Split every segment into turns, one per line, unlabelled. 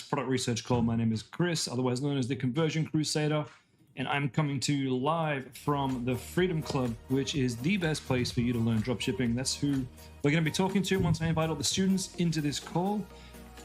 Product Research Call. My name is Chris, otherwise known as the Conversion Crusader, and I'm coming to you live from the Freedom Club, which is the best place for you to learn dropshipping. That's who we're going to be talking to once I invite all the students into this call.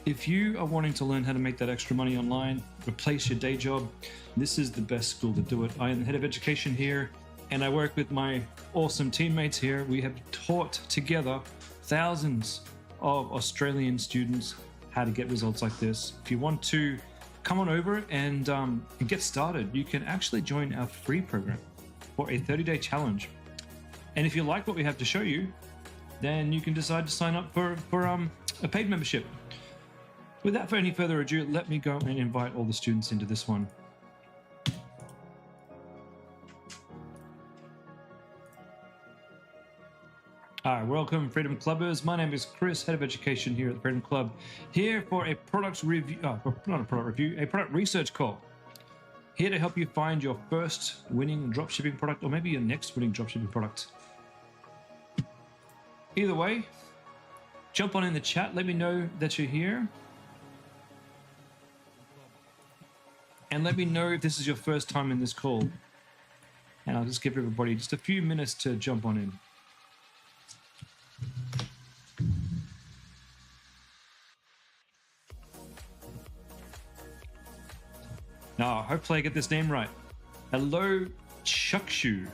If you are wanting to learn how to make that extra money online, replace your day job, this is the best school to do it. I am the head of education here, and I work with my awesome teammates here. We have taught together thousands of Australian students how to get results like this. If you want to come on over and get started, you can actually join our free program for a 30-day challenge. And if you like what we have to show you, then you can decide to sign up for a paid membership. Without any further ado, let me go and invite all the students into this one. Hi, welcome Freedom Clubbers. My name is Chris, head of education here at the Freedom Club, here for a product review, not a product review, a product research call. Here to help you find your first winning dropshipping product, or maybe your next winning dropshipping product. Either way, jump on in the chat, let me know that you're here. And let me know if this is your first time in this call. And I'll just give everybody just a few minutes to jump on in. Now, hopefully I get this name right. Hello, Chuckshu.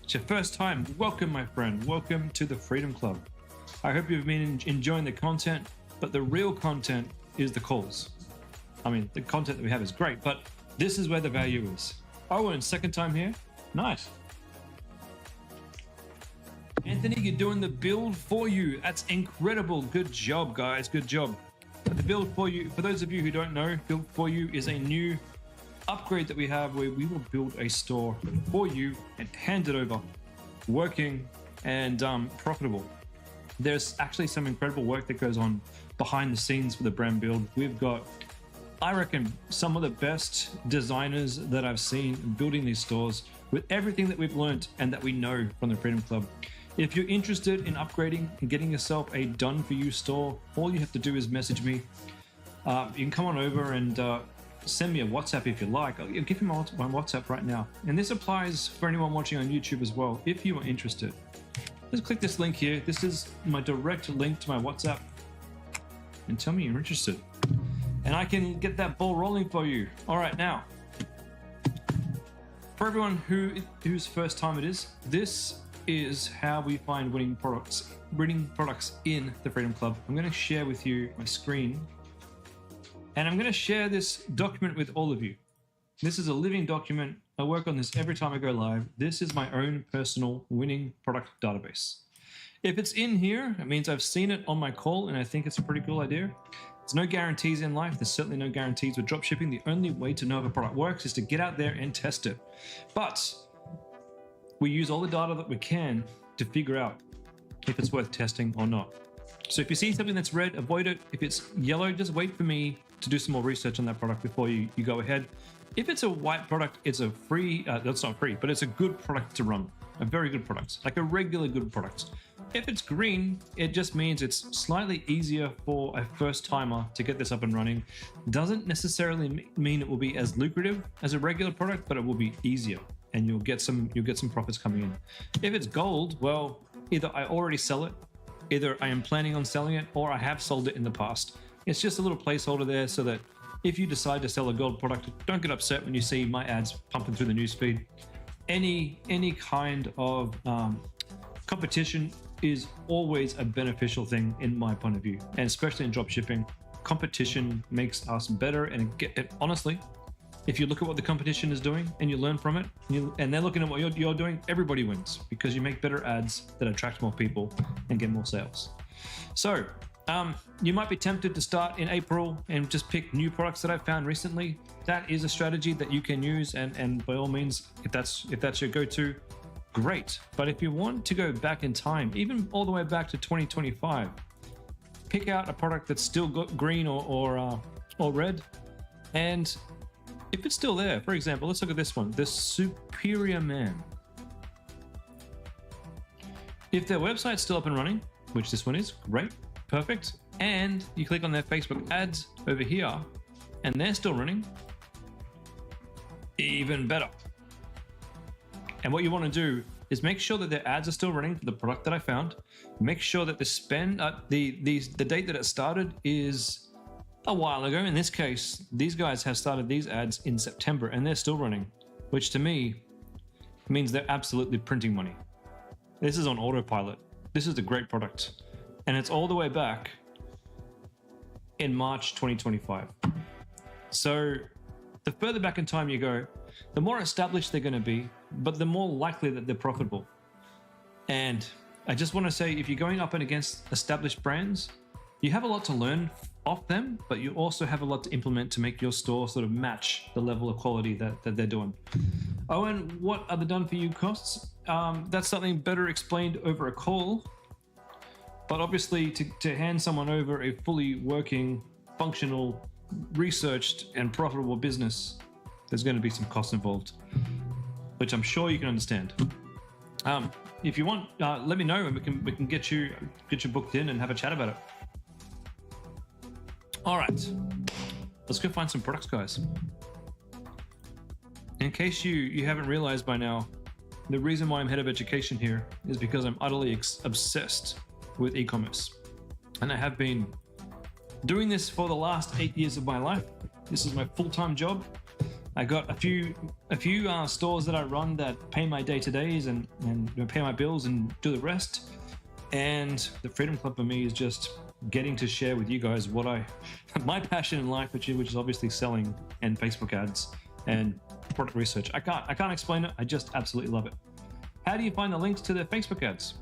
It's your first time. Welcome, my friend. Welcome to the Freedom Club. I hope you've been enjoying the content, but the real content is the calls. I mean, the content that we have is great, but this is where the value is. Oh, and second time here? Nice. Anthony, you're doing the build for you. That's incredible. Good job, guys. Good job. The build for you, for those of you who don't know, build for you is a new upgrade that we have where we will build a store for you and hand it over working and profitable. There's actually some incredible work that goes on behind the scenes for the brand build. We've got, I reckon, some of the best designers that I've seen building these stores with everything that we've learned and that we know from the Freedom Club. If you're interested in upgrading and getting yourself a done-for-you store, all you have to do is message me. You can come on over and send me a WhatsApp if you like. I'll give you my WhatsApp right now. And this applies for anyone watching on YouTube as well, if you are interested. Just click this link here. This is my direct link to my WhatsApp. And tell me you're interested. And I can get that ball rolling for you. All right, now. For everyone whose first time it is, this is how we find winning products in the Freedom Club. I'm going to share with you my screen, and I'm going to share this document with all of you. This is a living document. I work on this every time I go live. This is my own personal winning product database. If it's in here, it means I've seen it on my call, and I think it's a pretty cool idea. There's no guarantees in life. There's certainly no guarantees with dropshipping. The only way to know if a product works is to get out there and test it. But we use all the data that we can to figure out if it's worth testing or not. So if you see something that's red, avoid it. If it's yellow, just wait for me to do some more research on that product before you go ahead. If it's a white product, it's a free, that's not free, but it's a good product to run. A very good product, like a regular good product. If it's green, it just means it's slightly easier for a first timer to get this up and running. Doesn't necessarily mean it will be as lucrative as a regular product, but it will be easier, and you'll get some profits coming in. If it's gold, well, either I already sell it, either I am planning on selling it, or I have sold it in the past. It's just a little placeholder there so that if you decide to sell a gold product, don't get upset when you see my ads pumping through the newsfeed. Any kind of competition is always a beneficial thing in my point of view, and especially in dropshipping. Competition makes us better, and honestly, if you look at what the competition is doing and you learn from it, and they're looking at what you're doing, everybody wins because you make better ads that attract more people and get more sales. So you might be tempted to start in April and just pick new products that I've found recently. That is a strategy that you can use, and by all means, if that's your go-to, great. But if you want to go back in time, even all the way back to 2025, pick out a product that's still got green or red, and if it's still there, for example, let's look at this one, the Superior Man. If their website's still up and running, which this one is, great, perfect. and you click on their Facebook ads over here, and they're still running, even better. And what you want to do is make sure that their ads are still running for the product that I found. Make sure that the spend, the date that it started is a while ago. In this case, these guys have started these ads in September and they're still running, which to me means they're absolutely printing money. This is on autopilot. This is a great product. And it's all the way back in March 2025. So the further back in time you go, the more established they're going to be, but the more likely that they're profitable. And I just want to say, if you're going up and against established brands, you have a lot to learn off them, but you also have a lot to implement to make your store sort of match the level of quality that they're doing. Oh, and what are the done for you costs? That's something better explained over a call. But obviously to hand someone over a fully working, functional, researched and profitable business, there's going to be some costs involved, which I'm sure you can understand. If you want, let me know and we can get you booked in and have a chat about it. All right, let's go find some products, guys. In case you haven't realized by now, the reason why I'm head of education here is because I'm utterly obsessed with e-commerce, and I have been doing this for the last 8 years of my life. This is my full-time job. I got a few stores that I run that pay my day-to-days and pay my bills and do the rest. And the Freedom Club for me is just getting to share with you guys what my passion in life, which is obviously selling and Facebook ads and product research. I can't explain it. I just absolutely love it. How do you find the links to their Facebook ads?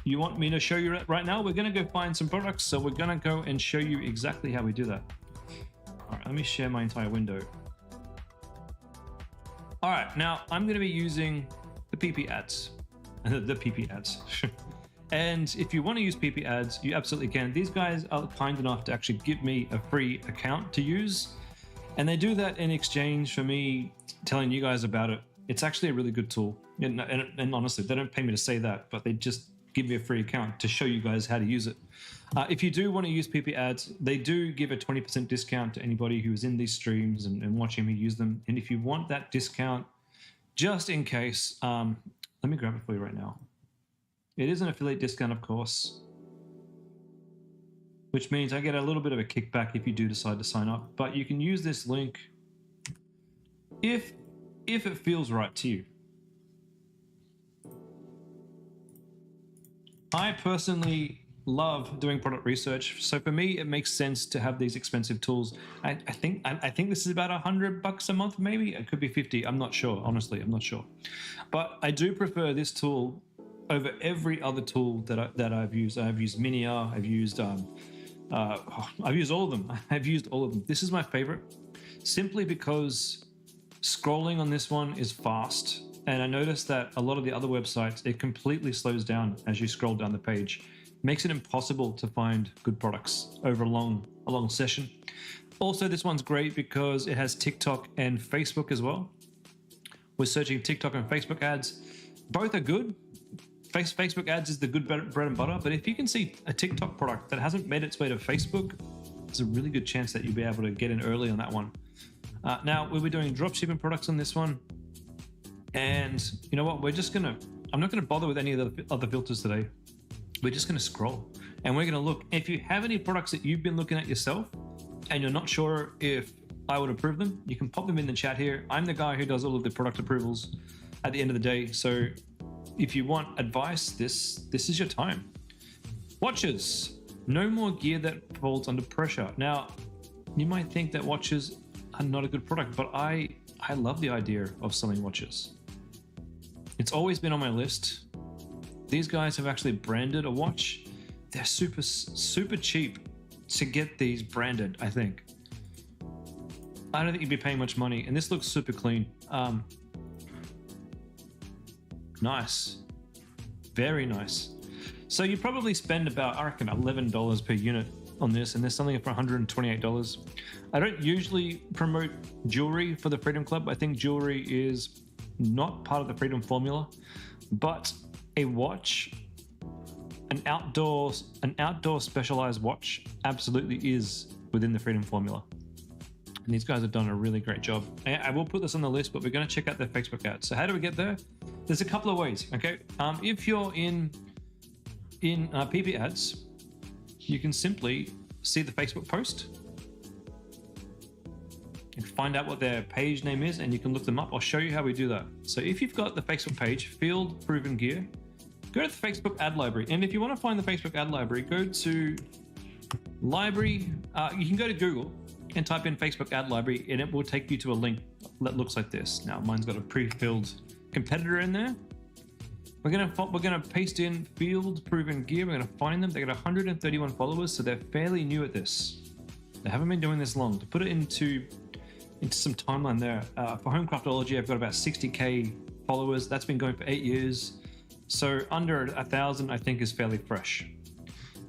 You want me to show you right now? We're going to go find some products, so we're going to go and show you exactly how we do that. All right, let me share my entire window. All right, now I'm going to be using the PiPi ads, the PiPi ads. And if you want to use PiPi ads, you absolutely can. These guys are kind enough to actually give me a free account to use. And they do that in exchange for me telling you guys about it. It's actually a really good tool. And honestly, they don't pay me to say that, but they just give me a free account to show you guys how to use it. If you do want to use PiPi ads, they do give a 20% discount to anybody who is in these streams and watching me use them. And if you want that discount, just in case, let me grab it for you right now. It is an affiliate discount, of course, which means I get a little bit of a kickback if you do decide to sign up. But you can use this link if it feels right to you. I personally love doing product research, so for me it makes sense to have these expensive tools. I think this is about $100 a month, maybe. It could be 50. I'm not sure. Honestly, I'm not sure. But I do prefer this tool over every other tool that I've used. I've used Minia. I've used all of them. I've used all of them. This is my favorite, simply because scrolling on this one is fast. And I noticed that a lot of the other websites, it completely slows down as you scroll down the page. Makes it impossible to find good products over a long session. Also, this one's great because it has TikTok and Facebook as well. We're searching TikTok and Facebook ads. Both are good. Facebook ads is the good bread and butter, but if you can see a TikTok product that hasn't made its way to Facebook, there's a really good chance that you'll be able to get in early on that one. Now, we'll be doing dropshipping products on this one. And you know what? I'm not gonna bother with any of the other filters today. We're just gonna scroll and we're gonna look. If you have any products that you've been looking at yourself and you're not sure if I would approve them, you can pop them in the chat here. I'm the guy who does all of the product approvals at the end of the day. So if you want advice, this is your time. Watches. No more gear that falls under pressure. Now, you might think that watches are not a good product, but I love the idea of selling watches. It's always been on my list. These guys have actually branded a watch. They're super cheap to get these branded, I think. I don't think you'd be paying much money, and this looks super clean. Nice. Very nice. So you probably spend about, I reckon, $11 per unit on this, and there's something for $128. I don't usually promote jewelry for the Freedom Club. I think jewelry is not part of the Freedom formula, but a watch outdoor specialized watch absolutely is within the Freedom formula. And these guys have done a really great job. I will put this on the list, but we're going to check out their Facebook ads. So how do we get there? There's a couple of ways. Okay, if you're in PiPi ads, you can simply see the Facebook post and find out what their page name is, and you can look them up. I'll show you how we do that. So if you've got the Facebook page, Field Proven Gear, go to the Facebook ad library. And if you want to find the Facebook ad library, go to library. You can go to Google and type in Facebook ad library, and it will take you to a link that looks like this. Now mine's got a pre-filled competitor in there. We're gonna paste in Field Proven Gear. We're gonna find them. They got 131 followers, so they're fairly new at this. They haven't been doing this long. To put it into some timeline there, for Home Craftology, I've got about 60k followers. That's been going for 8 years. So under 1,000, I think, is fairly fresh.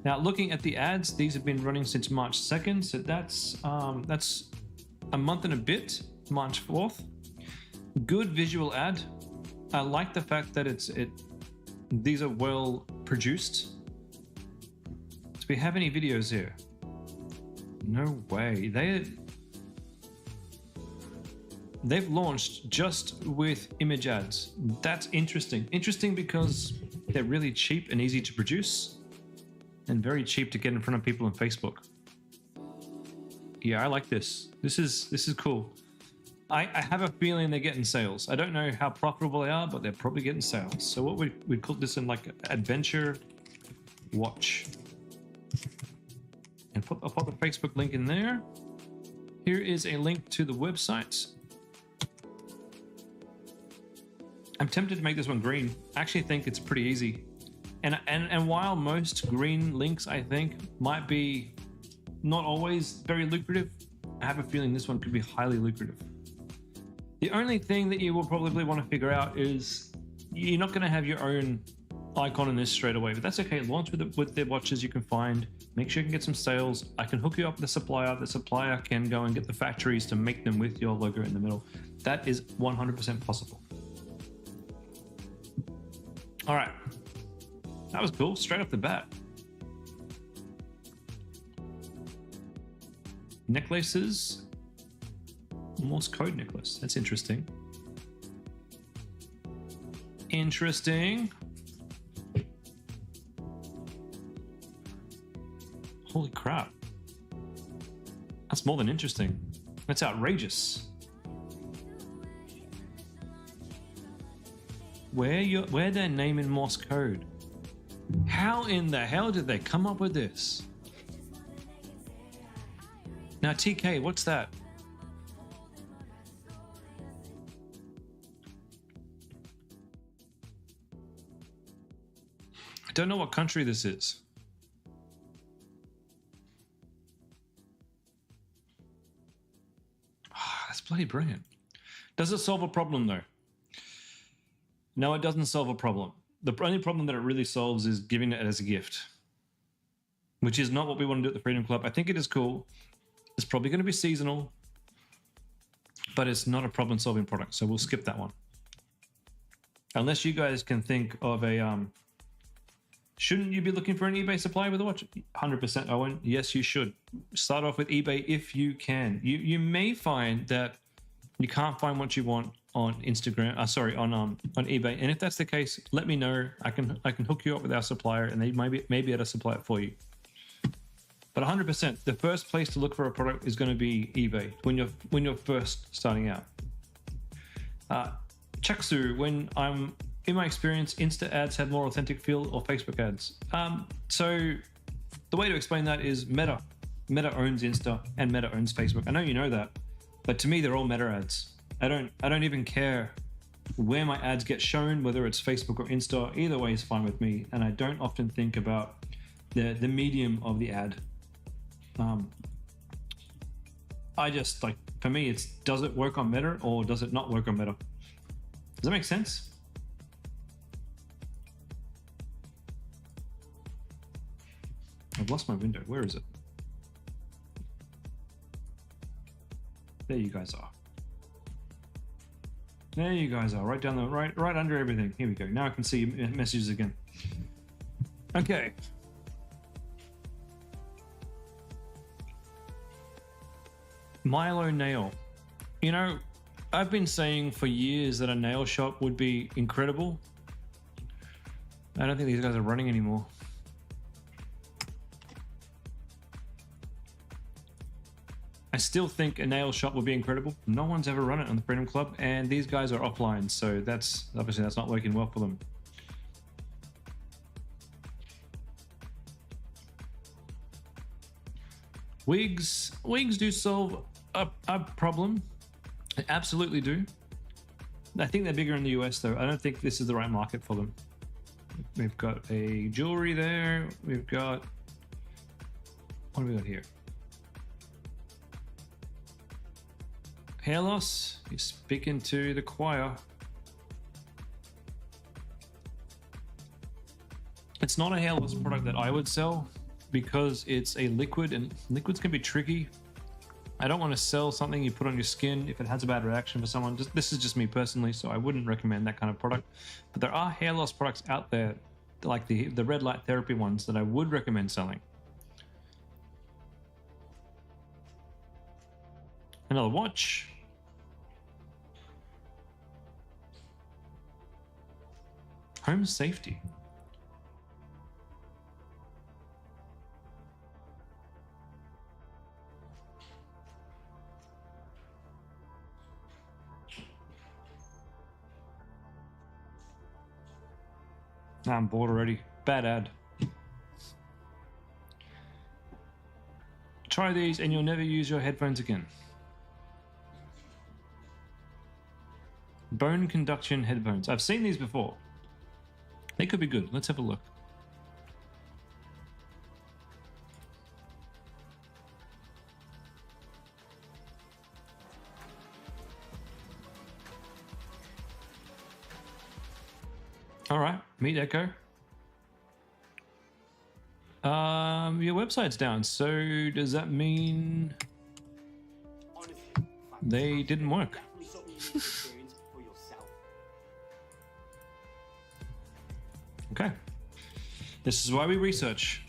Now, looking at the ads, these have been running since March 2nd. So that's a month and a bit, March 4th. Good visual ad. I like the fact that these are well produced. Do we have any videos here? No way. They've launched just with image ads. That's interesting. Interesting because they're really cheap and easy to produce, and very cheap to get in front of people on Facebook. Yeah, I like this. This is cool. I have a feeling they're getting sales. I don't know how profitable they are, but they're probably getting sales. So what we call this in like adventure watch. And I'll put the Facebook link in there. Here is a link to the website. I'm tempted to make this one green. I actually think it's pretty easy. And while most green links, I think, might be not always very lucrative, I have a feeling this one could be highly lucrative. The only thing that you will probably want to figure out is you're not going to have your own icon in this straight away, but that's okay. Launch with the watches you can find. Make sure you can get some sales. I can hook you up with the supplier. The supplier can go and get the factories to make them with your logo in the middle. That is 100% possible. All right. That was cool, straight off the bat. Necklaces. Morse code necklace. That's interesting. Interesting. Holy crap. That's more than interesting. That's outrageous. Where their name in Morse code? How in the hell did they come up with this? Now, TK, what's that? I don't know what country this is. That's bloody brilliant. Does it solve a problem though? No, it doesn't solve a problem. The only problem that it really solves is giving it as a gift, which is not what we want to do at the Freedom Club. I think it is cool. It's probably going to be seasonal, but it's not a problem-solving product, so we'll skip that one. Unless you guys can think of a... shouldn't you be looking for an eBay supplier with a watch? 100%, Owen. Yes, you should. Start off with eBay if you can. You may find that you can't find what you want on Instagram. On eBay. And if that's the case, let me know. I can hook you up with our supplier, and they may be able to supply it for you. But 100%, the first place to look for a product is going to be eBay when you're first starting out. Chaksu, in my experience, Insta ads have more authentic feel or Facebook ads. So the way to explain that is Meta. Meta owns Insta and Meta owns Facebook. I know you know that, but to me, they're all Meta ads. I don't even care where my ads get shown, whether it's Facebook or Insta. Either way is fine with me, and I don't often think about the medium of the ad. I just like, for me, it's does it work on Meta or does it not work on Meta? Does that make sense? I've lost my window. Where is it? There you guys are. There you guys are, right down the right under everything. Here we go. Now I can see your messages again. Okay. Milo nail. You know, I've been saying for years that a nail shop would be incredible. I don't think these guys are running anymore. I still think a nail shop would be incredible. No one's ever run it on the Freedom Club, and these guys are offline, so that's obviously not working well for them. Wigs do solve a problem. They absolutely do. I think they're bigger in the US though. I don't think this is the right market for them. We've got a jewelry there. We've got, what do we got here? Hair loss. You're speaking to the choir. It's not a hair loss product that I would sell because it's a liquid, and liquids can be tricky. I don't want to sell something you put on your skin if it has a bad reaction for someone. This is just me personally, so I wouldn't recommend that kind of product. But there are hair loss products out there, like the red light therapy ones, that I would recommend selling. Another watch. Home safety. I'm bored already. Bad ad. Try these and you'll never use your headphones again. Bone conduction headphones. I've seen these before. They could be good. Let's have a look. All right, meet Echo. Your website's down, so does that mean they didn't work? Okay. This is why we research.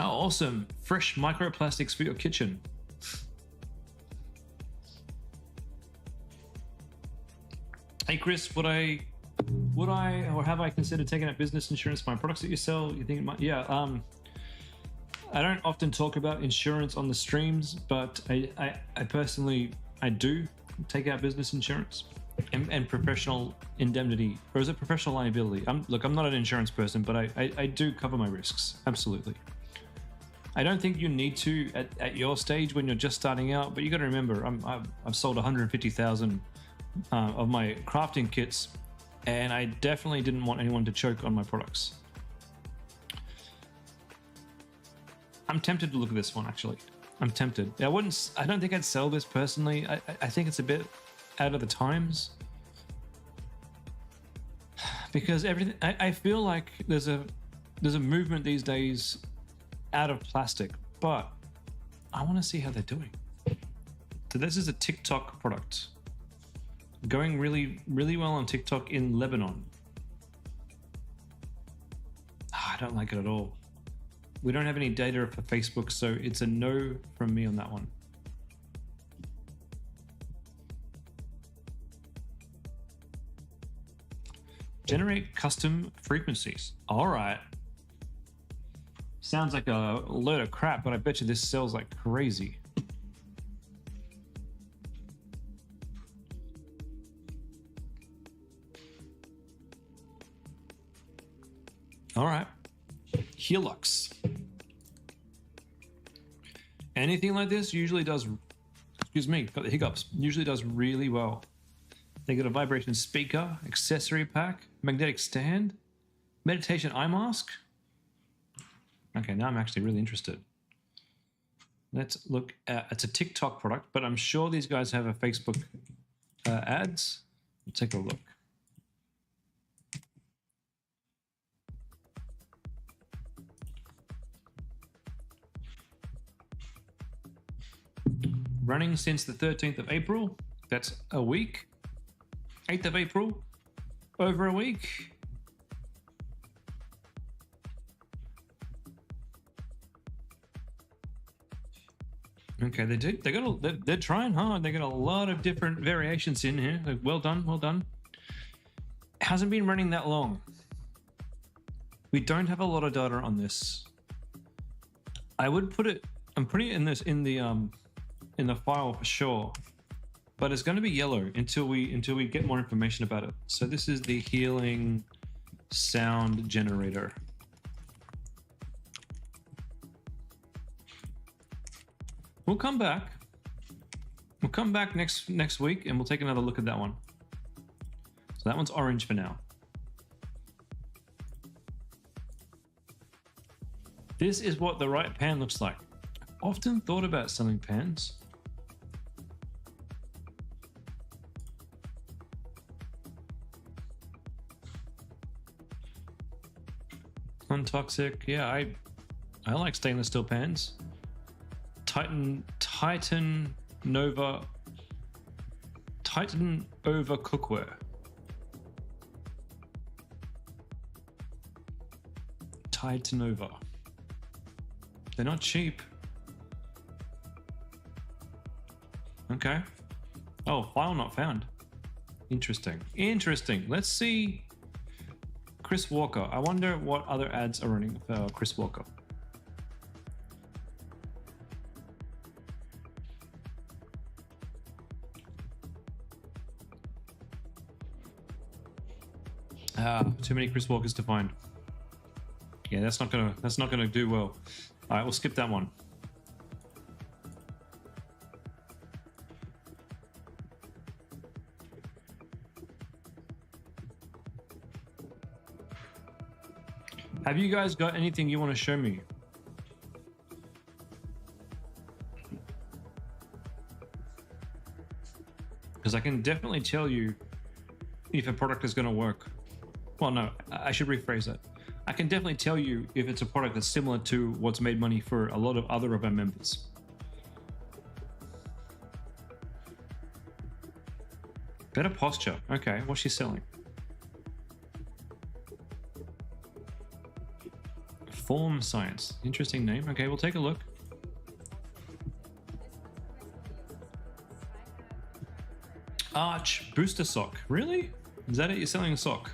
Oh, awesome. Fresh microplastics for your kitchen. Hey Chris, would I or have I considered taking out business insurance for my products that you sell? You think it might? Yeah. I don't often talk about insurance on the streams, but I personally do take out business insurance and professional indemnity, or is it professional liability? Look, I'm not an insurance person, but I do cover my risks. Absolutely. I don't think you need to at your stage when you're just starting out, but you got to remember, I've sold 150,000 of my crafting kits, and I definitely didn't want anyone to choke on my products. I'm tempted to look at this one, actually. I'm tempted. I don't think I'd sell this personally. I think it's a bit out of the times, because everything. I feel like there's a movement these days out of plastic, but I want to see how they're doing. So this is a TikTok product, going really, really well on TikTok in Lebanon. I don't like it at all. We don't have any data for Facebook, so it's a no from me on that one. Generate custom frequencies. All right. Sounds like a load of crap, but I bet you this sells like crazy. All right. Helix. Anything like this usually does, excuse me, got the hiccups, usually does really well. They got a vibration speaker, accessory pack, magnetic stand, meditation eye mask. Okay, now I'm actually really interested. Let's look at, it's a TikTok product, but I'm sure these guys have a Facebook ads. Let's take a look. Running since the 13th of April. That's a week. 8th of April. Over a week. Okay, they're trying hard. They got a lot of different variations in here. Well done, well done. It hasn't been running that long. We don't have a lot of data on this. I would put it. I'm putting it in the file for sure, but it's going to be yellow until we get more information about it. So this is the healing sound generator. We'll come back. We'll come back next week and we'll take another look at that one. So that one's orange for now. This is what the right pan looks like. I've often thought about selling pans. Non-toxic, yeah, I like stainless steel pans. Titan over cookware. Titan over. They're not cheap. Okay. Oh, file not found. Interesting. Interesting. Let's see. Chris Walker. I wonder what other ads are running for Chris Walker. Too many Chris Walkers to find. Yeah, that's not gonna do well. All right, we'll skip that one. Have you guys got anything you want to show me? Because I can definitely tell you if a product is going to work. Well, no, I should rephrase that. I can definitely tell you if it's a product that's similar to what's made money for a lot of other of our members. Better posture. Okay, what's she selling? Form Science. Interesting name. Okay, we'll take a look. Arch Booster Sock. Really? Is that it? You're selling a sock?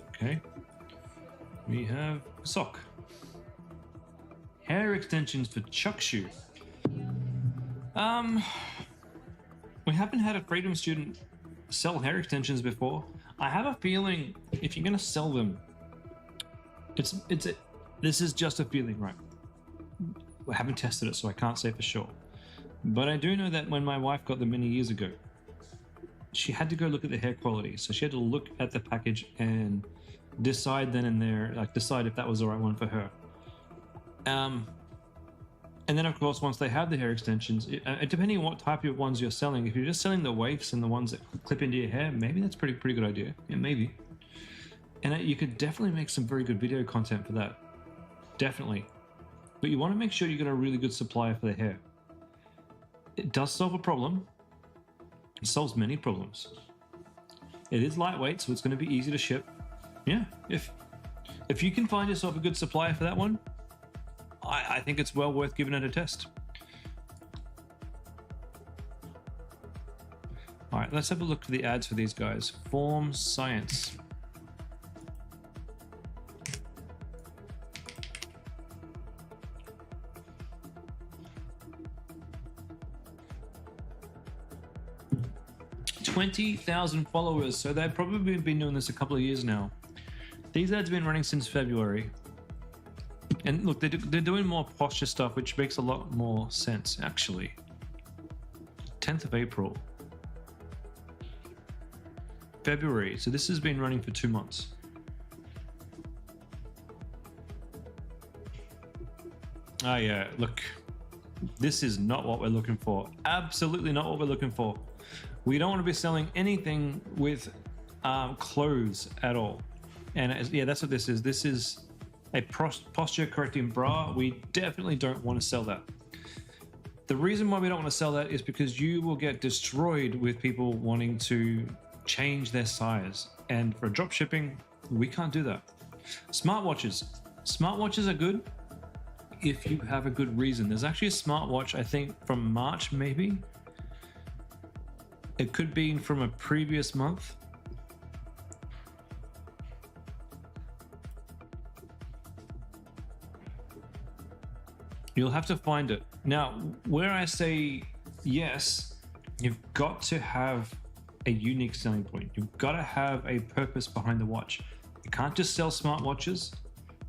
Okay. We have a sock. Hair extensions for Chuck Shoe. We haven't had a Freedom student sell hair extensions before. I have a feeling if you're gonna sell them, this is just a feeling, right? I haven't tested it, so I can't say for sure. But I do know that when my wife got them many years ago, she had to go look at the hair quality. So she had to look at the package and decide then and there, decide if that was the right one for her. And then of course, once they have the hair extensions, depending on what type of ones you're selling, if you're just selling the waifs and the ones that clip into your hair, maybe that's pretty good idea. Yeah, maybe. And you could definitely make some very good video content for that. Definitely. But you want to make sure you get a really good supplier for the hair. It does solve a problem. It solves many problems. It is lightweight, so it's going to be easy to ship. Yeah, if you can find yourself a good supplier for that one, I think it's well worth giving it a test. All right, let's have a look for the ads for these guys. Form Science. $20,000 followers, so they've probably been doing this a couple of years now. These ads have been running since February. And look, they're doing more posture stuff, which makes a lot more sense, actually. 10th of April. February, so this has been running for 2 months. Oh yeah, look, this is not what we're looking for. Absolutely not what we're looking for. We don't want to be selling anything with clothes at all. And yeah, that's what this is. This is a posture correcting bra. We definitely don't want to sell that. The reason why we don't want to sell that is because you will get destroyed with people wanting to change their size. And for drop shipping, we can't do that. Smartwatches. Smartwatches are good if you have a good reason. There's actually a smartwatch, I think from March maybe. It could be from a previous month. You'll have to find it. Now, where I say yes, you've got to have a unique selling point. You've got to have a purpose behind the watch. You can't just sell smartwatches,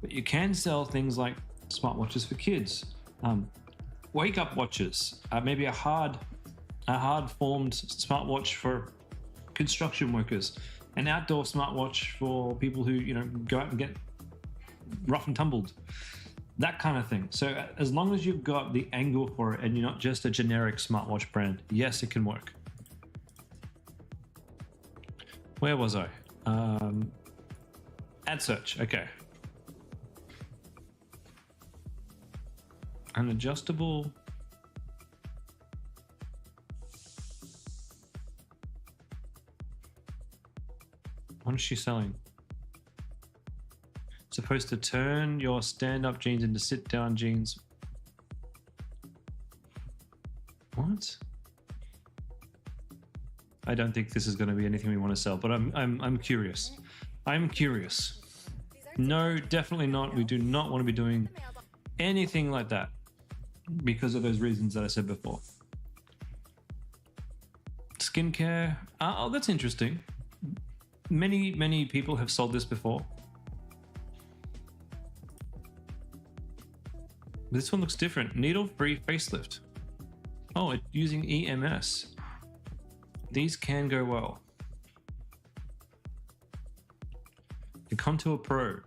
but you can sell things like smartwatches for kids, wake up watches, maybe a hard formed smartwatch for construction workers, an outdoor smartwatch for people who, you know, go out and get rough and tumbled. That kind of thing. So as long as you've got the angle for it and you're not just a generic smartwatch brand, yes, it can work. Where was I? Ad search. Okay. An adjustable. What is she selling? Supposed to turn your stand-up jeans into sit-down jeans. What? I don't think this is going to be anything we want to sell, but I'm curious. I'm curious. No, definitely not. We do not want to be doing anything like that because of those reasons that I said before. Skincare. Oh, that's interesting. Many people have sold this before. This one looks different. Needle-free facelift. Oh, it's using EMS. These can go well. The Contour Pro.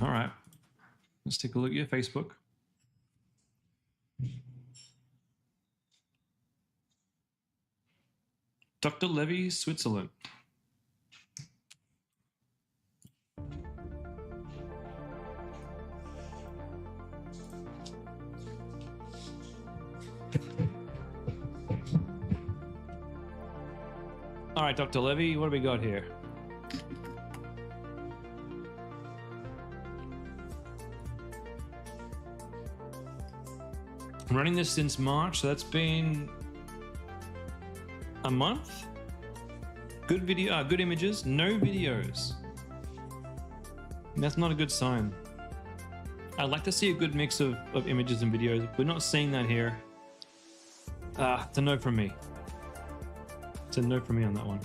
All right. Let's take a look at your Facebook. Dr. Levy, Switzerland. All right, Dr. Levy, what do we got here? I'm running this since March, so that's been a month. Good video, good images, no videos. That's not a good sign. I'd like to see a good mix of images and videos. We're not seeing that here. It's a no from me. It's a no from me on that one.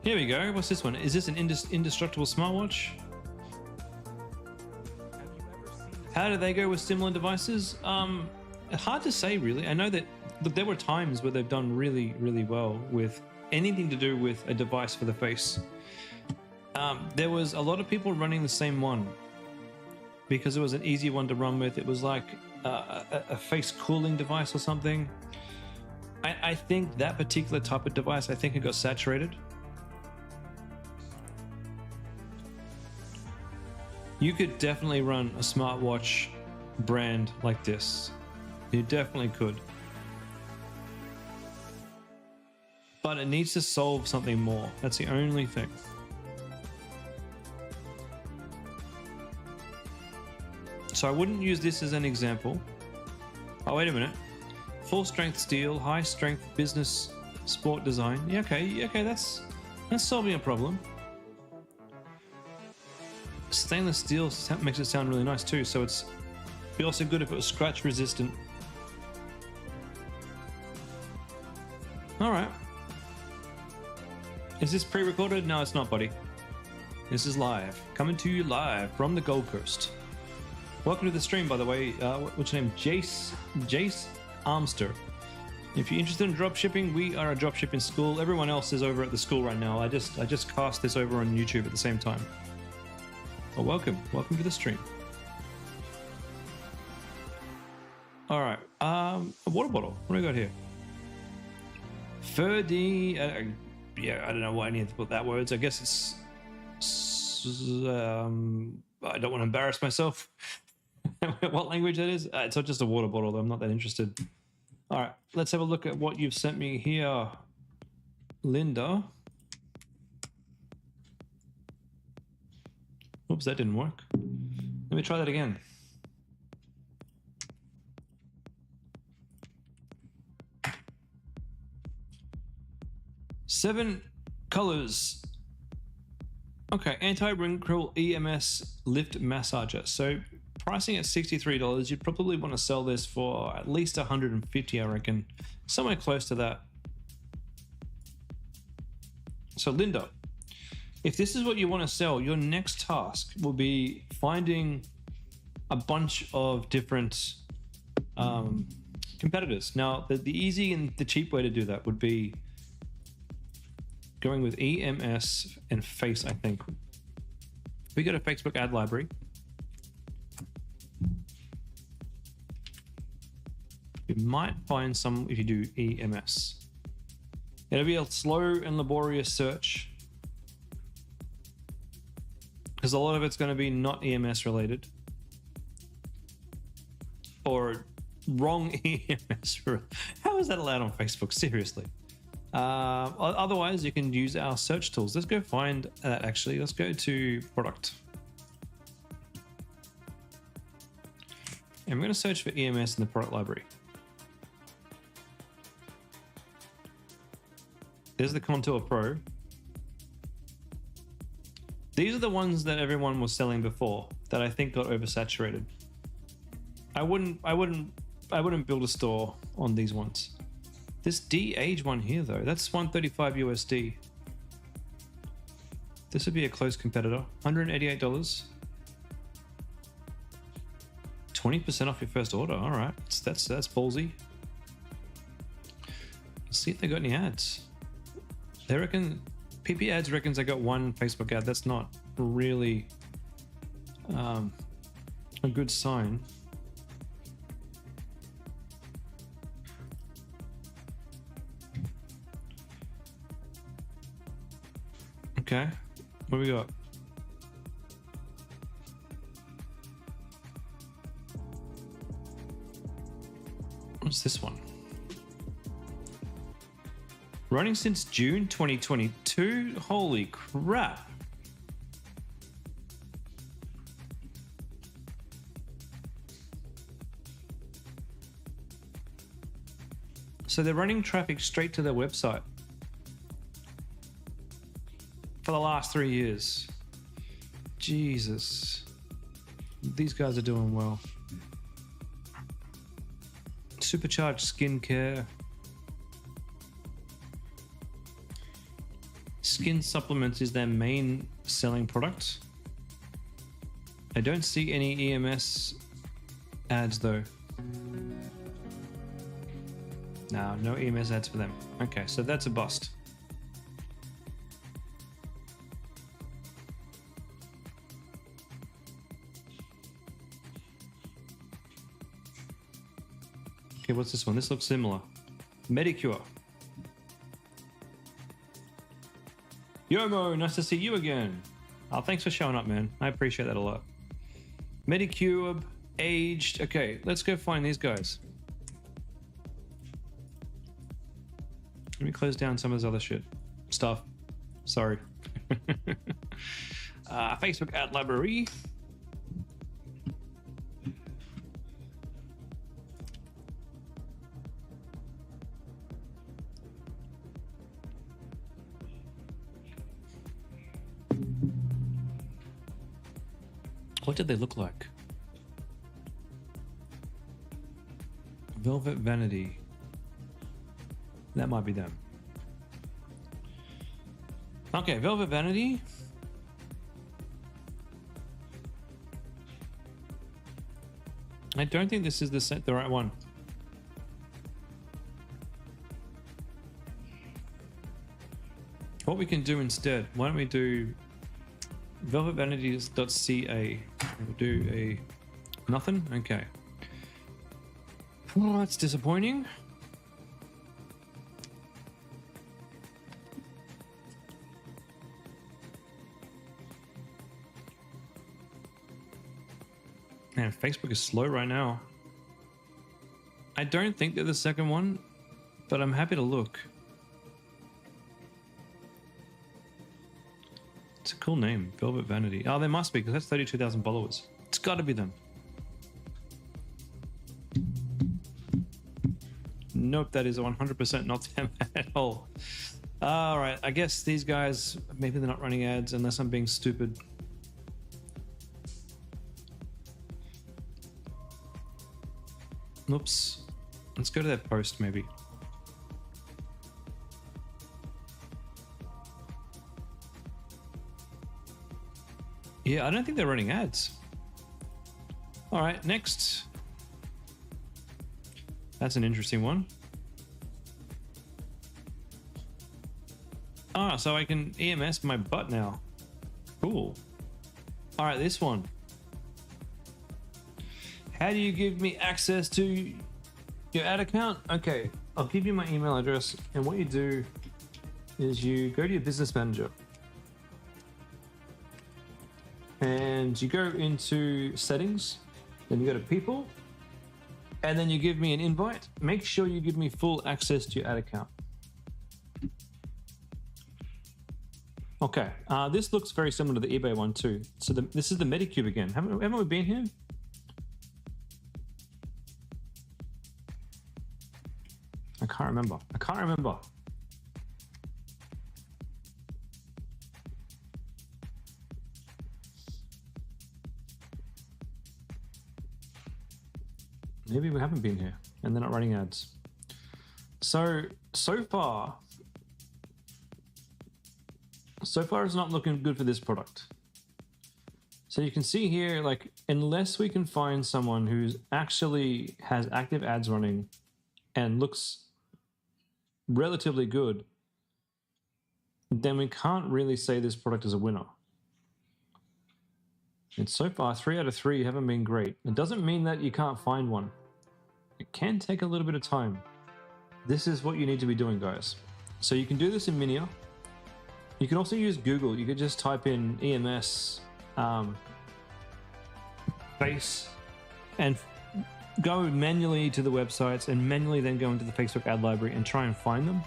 Here we go. What's this one? Is this an indestructible smartwatch? How do they go with similar devices? Hard to say, really. I know that there were times where they've done really, really well with anything to do with a device for the face. There was a lot of people running the same one because it was an easy one to run with. It was like a face cooling device or something. I think that particular type of device, I think it got saturated. You could definitely run a smartwatch brand like this. You definitely could. But it needs to solve something more. That's the only thing. So I wouldn't use this as an example. Oh, wait a minute. Full strength steel, high strength business sport design. Yeah, okay, that's solving a problem. Stainless steel makes it sound really nice too, so it'd be also good if it was scratch resistant. All right. Is this pre-recorded? No, it's not, buddy. This is live. Coming to you live from the Gold Coast. Welcome to the stream, by the way. What's your name? Jace Armster. If you're interested in dropshipping, we are a dropshipping school. Everyone else is over at the school right now. I just cast this over on YouTube at the same time. Well, welcome to the stream. All right. A water bottle. What do we got here? Ferdy. Yeah, I don't know why I need to put that words. I guess it's. I don't want to embarrass myself. What language that is? It's not just a water bottle, though. I'm not that interested. All right. Let's have a look at what you've sent me here, Linda. Oops, that didn't work. Let me try that again. Seven colors. Okay, anti-wrinkle EMS lift massager. So pricing at $63, you'd probably want to sell this for at least $150, I reckon. Somewhere close to that. So Linda, if this is what you want to sell, your next task will be finding a bunch of different competitors. Now, the easy and the cheap way to do that would be going with EMS and Face, I think. We go to Facebook ad library. You might find some if you do EMS. It'll be a slow and laborious search because a lot of it's going to be not EMS related or wrong EMS. How is that allowed on Facebook? Seriously. Otherwise, you can use our search tools. Let's go find that actually. Let's go to product. And we're going to search for EMS in the product library. There's the Contour Pro. These are the ones that everyone was selling before that I think got oversaturated. I wouldn't build a store on these ones. This D-Age one here though, that's $135 USD. This would be a close competitor. $188. 20% off your first order. All right, that's ballsy. Let's see if they got any ads. They reckon PiPi ads reckons they got one Facebook ad. That's not really a good sign. Okay, what do we got? What's this one? Running since June 2022? Holy crap. So they're running traffic straight to their website for the last 3 years. Jesus. These guys are doing well. Supercharged skincare. Skin supplements is their main selling product. I don't see any EMS ads though. No EMS ads for them. Okay, so that's a bust. Okay, what's this one? This looks similar. Medicure. Yomo, nice to see you again. Oh, thanks for showing up, man. I appreciate that a lot. Medicure, aged. Okay, let's go find these guys. Let me close down some of this other stuff. Sorry. Facebook ad library. What did they look like? Velvet Vanity. That might be them. Okay, Velvet Vanity. I don't think this is the right one. What we can do instead, why don't we do velvetvanity.ca. We'll do a nothing. Okay. Oh, that's disappointing. Man, Facebook is slow right now. I don't think they're the second one, but I'm happy to look. It's a cool name, Velvet Vanity. Oh, they must be, because that's 32,000 followers. It's got to be them. Nope, that is 100% not them at all. All right, I guess these guys, maybe they're not running ads unless I'm being stupid. Oops. Let's go to their post, maybe. Yeah, I don't think they're running ads. All right, next. That's an interesting one. Ah, so I can EMS my butt now. Cool. All right, this one. How do you give me access to your ad account? Okay, I'll give you my email address, and what you do is you go to your business manager and you go into settings, then you go to people, and then you give me an invite. Make sure you give me full access to your ad account. Okay, this looks very similar to the eBay one too. So this is the Medicube again. Haven't we been here? I can't remember. Maybe we haven't been here and they're not running ads. So far it's not looking good for this product. So you can see here, like, unless we can find someone who's actually has active ads running and looks relatively good, then we can't really say this product is a winner. And so far, 3 out of 3 haven't been great. It doesn't mean that you can't find one. It can take a little bit of time. This is what you need to be doing, guys. So you can do this in Minia. You can also use Google. You could just type in EMS face and go manually to the websites and manually then go into the Facebook ad library and try and find them.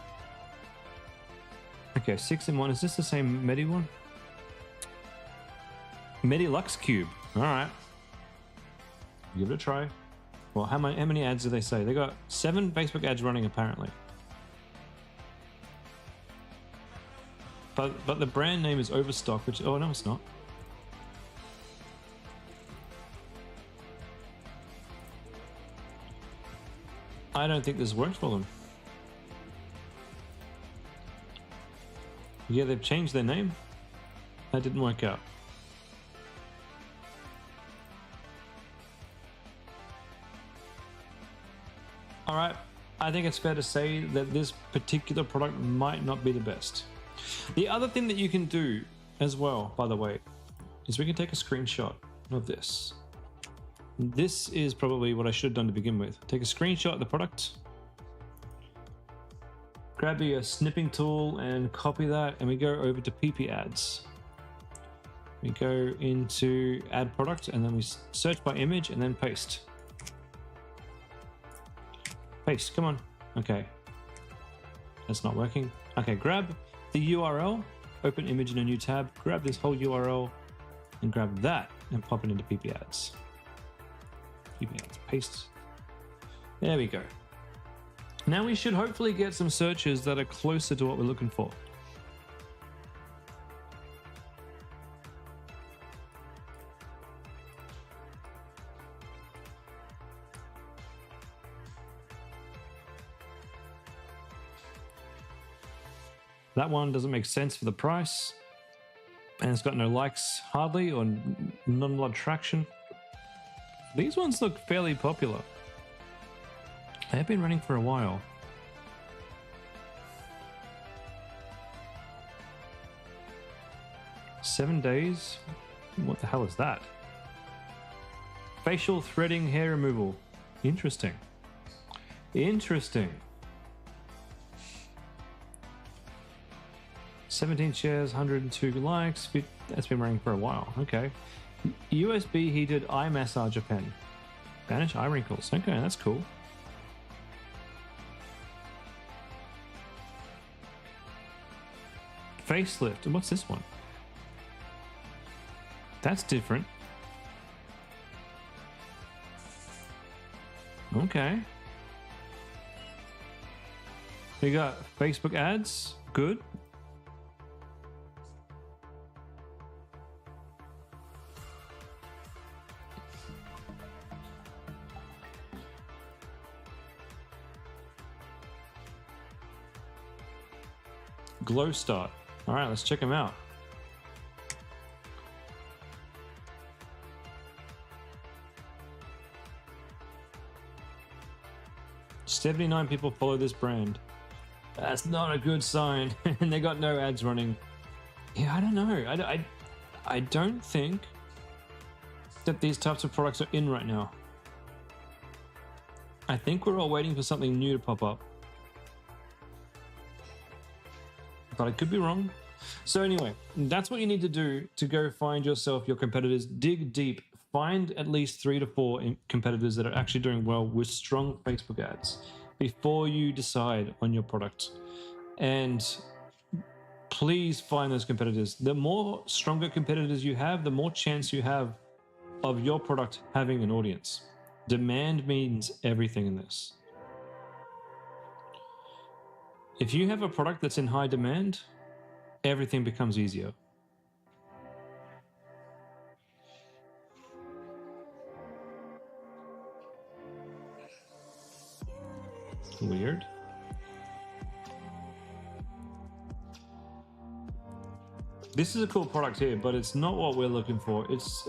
Okay, 6 in 1. Is this the same Medi one? Medilux Cube. All right. Give it a try. Well, how many ads do they say? They got 7 Facebook ads running apparently. But the brand name is Overstock, which, oh no, it's not. I don't think this works for them. Yeah, they've changed their name. That didn't work out. All right, I think it's fair to say that this particular product might not be the best. The other thing that you can do as well, by the way, is we can take a screenshot of this. This is probably what I should have done to begin with. Take a screenshot of the product, grab your snipping tool and copy that, and we go over to PiPi ads. We go into add product and then we search by image and then paste. Paste, come on. Okay. That's not working. Okay, grab the URL, open image in a new tab, grab this whole URL and grab that and pop it into PiPi ads. PiPi ads, paste. There we go. Now we should hopefully get some searches that are closer to what we're looking for. That one doesn't make sense for the price, and it's got no likes hardly, or not a lot of traction. These ones look fairly popular. They have been running for a while. Seven days? What the hell is that? Facial threading hair removal. Interesting. Interesting. 17 shares, 102 likes. That's been running for a while. Okay. USB heated eye massager pen. Banish eye wrinkles. Okay, that's cool. Facelift. What's this one? That's different. Okay. We got Facebook ads. Good. Glow Start. All right, let's check them out. "79 people follow this brand." That's not a good sign. And they got no ads running. Yeah, I don't know. I don't think that these types of products are in right now. I think we're all waiting for something new to pop up. But I could be wrong. So anyway, that's what you need to do to go find yourself your competitors. Dig deep. Find at least 3 to 4 competitors that are actually doing well with strong Facebook ads before you decide on your product. And please find those competitors. The more stronger competitors you have, the more chance you have of your product having an audience. Demand means everything in this. If you have a product that's in high demand, everything becomes easier. Weird. This is a cool product here, but it's not what we're looking for. It's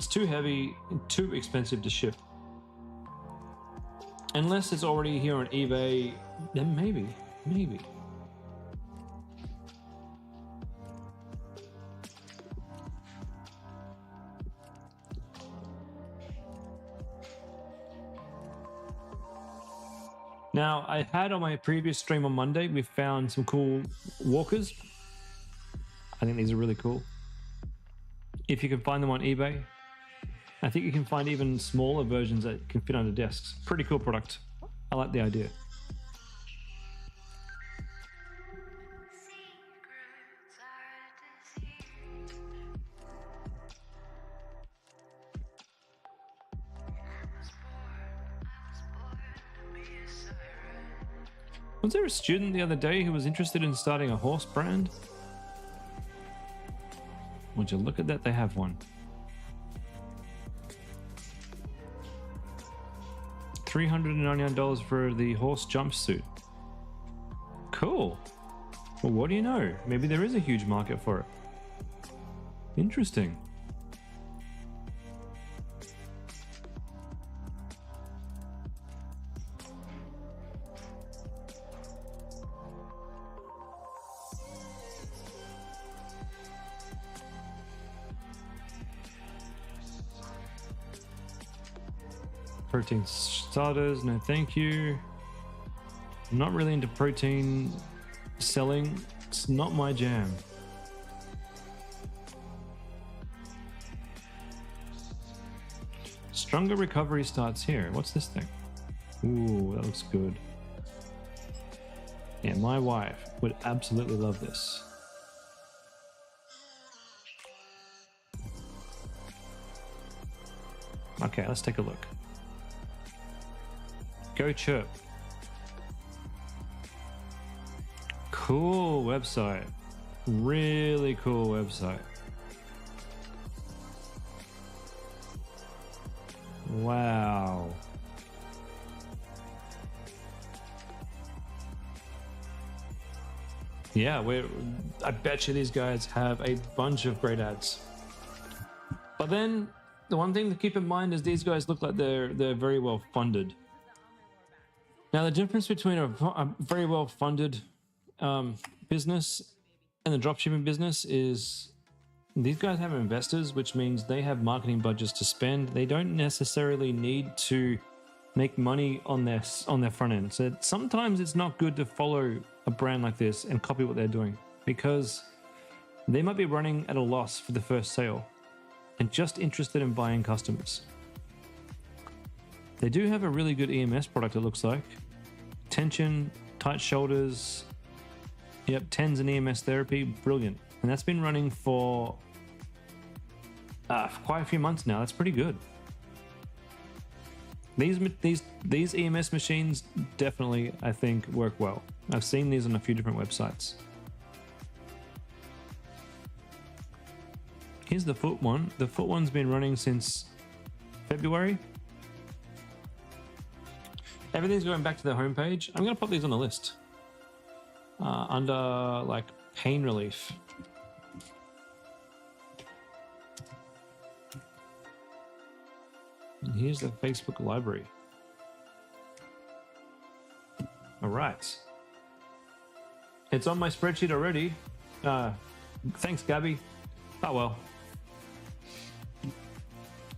too heavy and too expensive to ship. Unless it's already here on eBay, then maybe. Now, I had on my previous stream on Monday, we found some cool walkers. I think these are really cool. If you can find them on eBay, I think you can find even smaller versions that can fit under desks. Pretty cool product. I like the idea. Was there a student the other day who was interested in starting a horse brand? Would you look at that? They have one. $399 for the horse jumpsuit. Cool. Well, what do you know? Maybe there is a huge market for it. Interesting. Protein starters, no thank you. I'm not really into protein selling. It's not my jam. Stronger recovery starts here. What's this thing? Ooh, that looks good. Yeah, my wife would absolutely love this. Okay, let's take a look. Go Chirp. Cool website. Really cool website. Wow. Yeah, I bet you these guys have a bunch of great ads. But then the one thing to keep in mind is these guys look like they're very well funded. Now, the difference between a very well-funded business and the dropshipping business is these guys have investors, which means they have marketing budgets to spend. They don't necessarily need to make money on their front end. So sometimes it's not good to follow a brand like this and copy what they're doing, because they might be running at a loss for the first sale and just interested in buying customers. They do have a really good EMS product, it looks like. Tension, tight shoulders, yep, TENS and EMS therapy, brilliant. And that's been running for quite a few months now. That's pretty good. These EMS machines definitely, I think, work well. I've seen these on a few different websites. Here's the foot one. The foot one's been running since February. Everything's going back to the homepage. I'm going to put these on the list under like pain relief. And here's the Facebook library. All right. It's on my spreadsheet already. Thanks, Gabby. Oh well.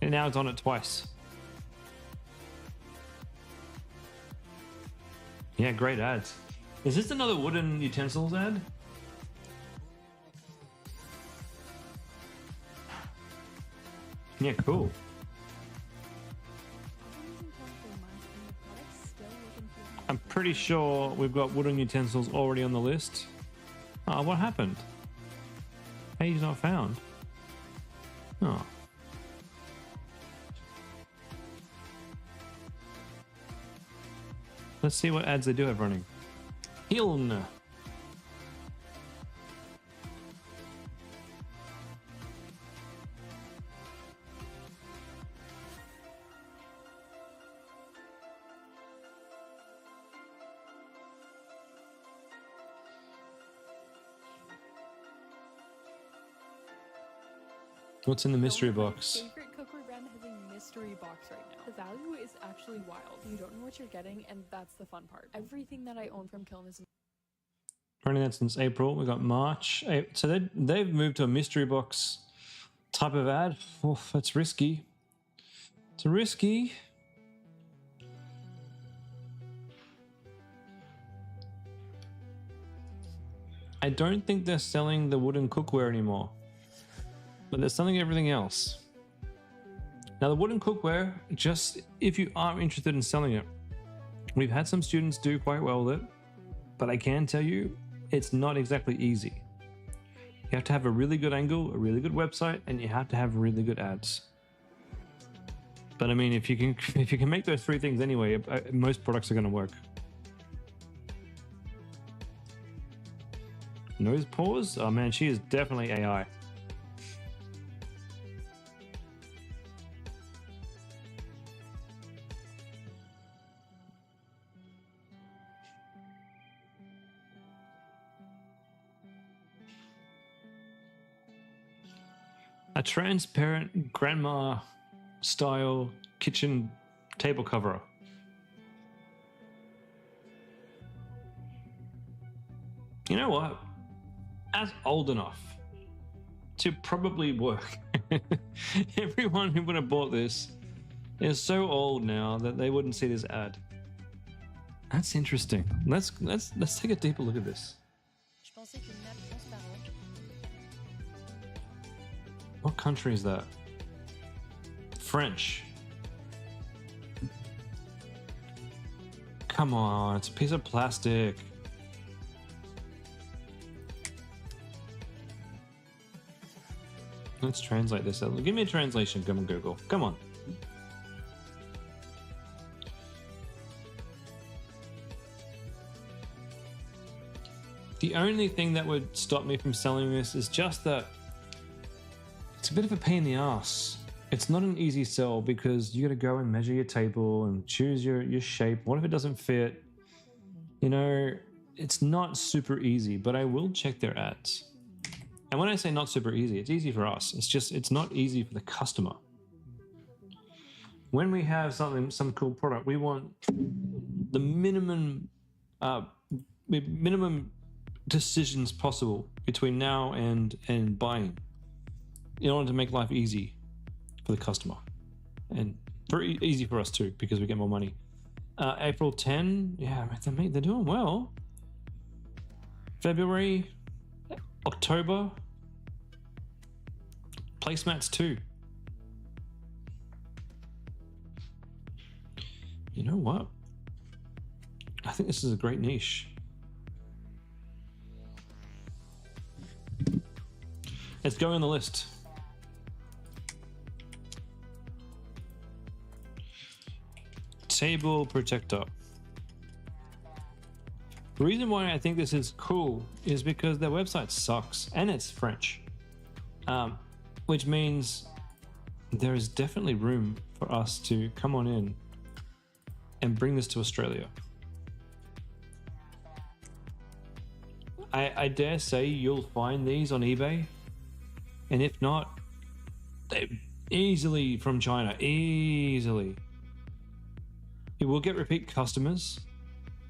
And now it's on it twice. Yeah, great ads. Is this another wooden utensils ad? Yeah, cool. I'm pretty sure we've got wooden utensils already on the list. Oh, what happened? Page not found. Oh. Let's see what ads they do have running. Hiln. What's in the mystery box?
My favorite cookware brand has a mystery box right now. The value is actually wild. You don't know what you're getting, and that's the fun part. Everything that I own from Kiln is
Running that since April. We got March. So they've moved to a mystery box type of ad. Oof, that's risky. It's risky. I don't think they're selling the wooden cookware anymore, but they're selling everything else. Now the wooden cookware, just if you are interested in selling it, we've had some students do quite well with it, but I can tell you it's not exactly easy. You have to have a really good angle, a really good website, and you have to have really good ads. But I mean, if you can make those three things anyway, most products are going to work. Nose pause? Oh man, she is definitely AI. A transparent grandma style kitchen table cover. You know what? That's old enough to probably work. Everyone who would have bought this is so old now that they wouldn't see this ad. That's interesting. Let's take a deeper look at this. What country is that? French. Come on, it's a piece of plastic. Let's translate this. Give me a translation. Come on, Google. Come on. The only thing that would stop me from selling this is just that it's a bit of a pain in the ass. It's not an easy sell because you got to go and measure your table and choose your shape. What if it doesn't fit? You know, it's not super easy, but I will check their ads. And when I say not super easy, it's easy for us. It's not easy for the customer. When we have some cool product, we want the minimum decisions possible between now and buying, in order to make life easy for the customer, and very easy for us too, because we get more money. April 10. Yeah, they're doing well. February, October. Placemats too. You know what? I think this is a great niche. Let's go on the list. Table protector. The reason why I think this is cool is because their website sucks and it's French, which means there is definitely room for us to come on in and bring this to Australia. I dare say you'll find these on eBay, and if not, they're easily from China, easily. You will get repeat customers.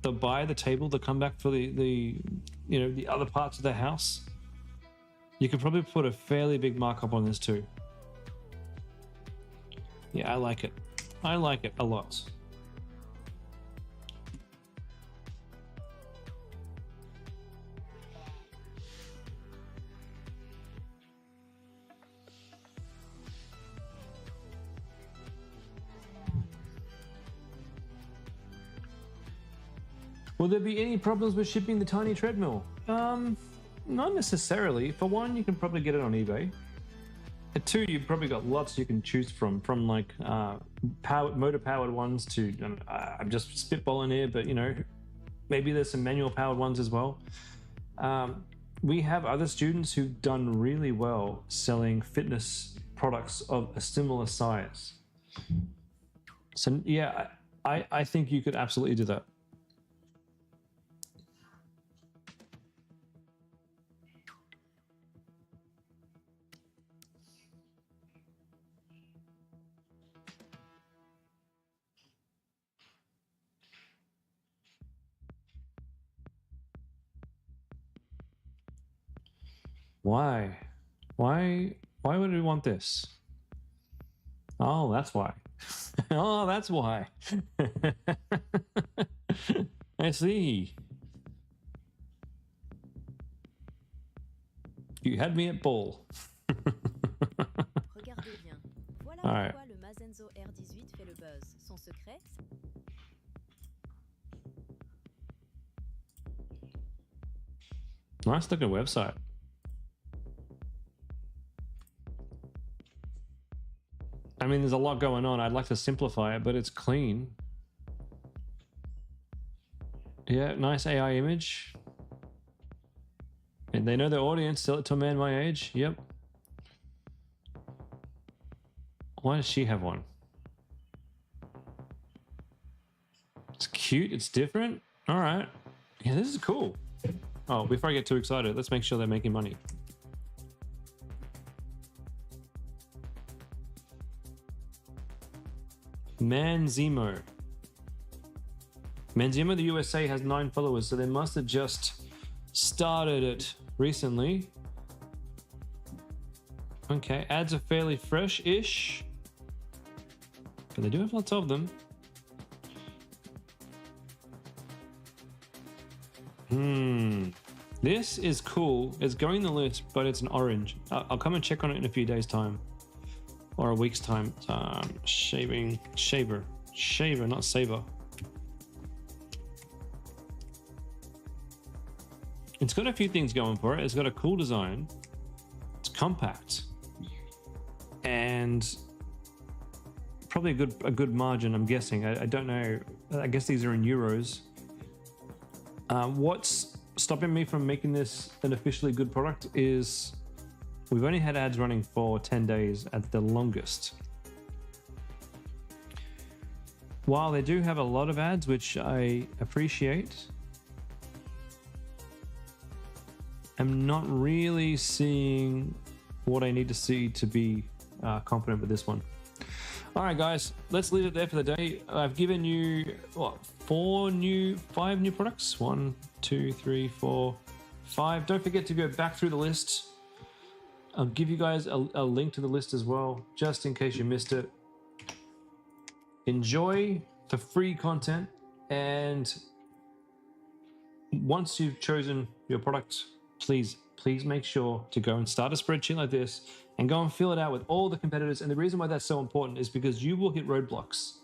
They'll buy the table, they'll come back for the other parts of the house. You could probably put a fairly big markup on this too. Yeah, I like it. I like it a lot. Will there be any problems with shipping the tiny treadmill? Not necessarily. For one, you can probably get it on eBay. And two, you've probably got lots you can choose from like motor-powered ones to, I'm just spitballing here, but maybe there's some manual-powered ones as well. We have other students who've done really well selling fitness products of a similar size. So yeah, I think you could absolutely do that. Why? Why would we want this? Oh, that's why. Oh, that's why. I see. You had me at ball.
Regardez bien. Voilà
All right.
pourquoi le Mazenzo R18 fait le buzz. Son secret,
Nice looking website. I mean, there's a lot going on. I'd like to simplify it, but it's clean. Yeah, nice AI image. And they know their audience. Sell it to a man my age. Yep. Why does she have one? It's cute. It's different. All right. Yeah, this is cool. Oh, before I get too excited, let's make sure they're making money. Manzimo. Manzimo, the USA, has 9 followers, so they must have just started it recently. Okay, ads are fairly fresh-ish, but they do have lots of them. This is cool. It's going the list, but it's an orange. I'll come and check on it in a few days' time. Or a week's time. Shaver, not saver. It's got a few things going for it. It's got a cool design. It's compact. And probably a good margin, I'm guessing. I don't know. I guess these are in euros. What's stopping me from making this an officially good product is we've only had ads running for 10 days at the longest. While they do have a lot of ads, which I appreciate, I'm not really seeing what I need to see to be confident with this one. All right, guys, let's leave it there for the day. I've given you, what, 5 new products? 1, 2, 3, 4, 5. Don't forget to go back through the list. I'll give you guys a link to the list as well, just in case you missed it. Enjoy the free content. And once you've chosen your product, please make sure to go and start a spreadsheet like this and go and fill it out with all the competitors. And the reason why that's so important is because you will hit roadblocks.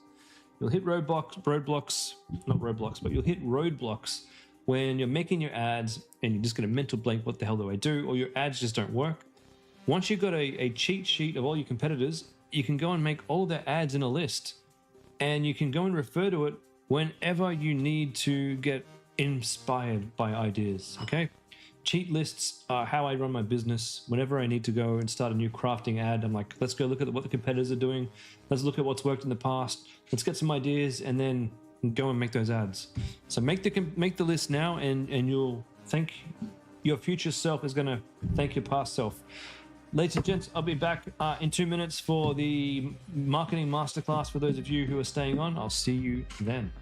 You'll hit not roadblocks, but you'll hit roadblocks when you're making your ads and you're just going to mental blank, what the hell do I do? Or your ads just don't work. Once you've got a cheat sheet of all your competitors, you can go and make all their ads in a list. And you can go and refer to it whenever you need to get inspired by ideas, okay? Cheat lists are how I run my business. Whenever I need to go and start a new crafting ad, I'm like, let's go look at what the competitors are doing. Let's look at what's worked in the past. Let's get some ideas and then go and make those ads. So make the list now, and you'll thank your future self is going to thank your past self. Ladies and gents, I'll be back in 2 minutes for the marketing masterclass. For those of you who are staying on, I'll see you then.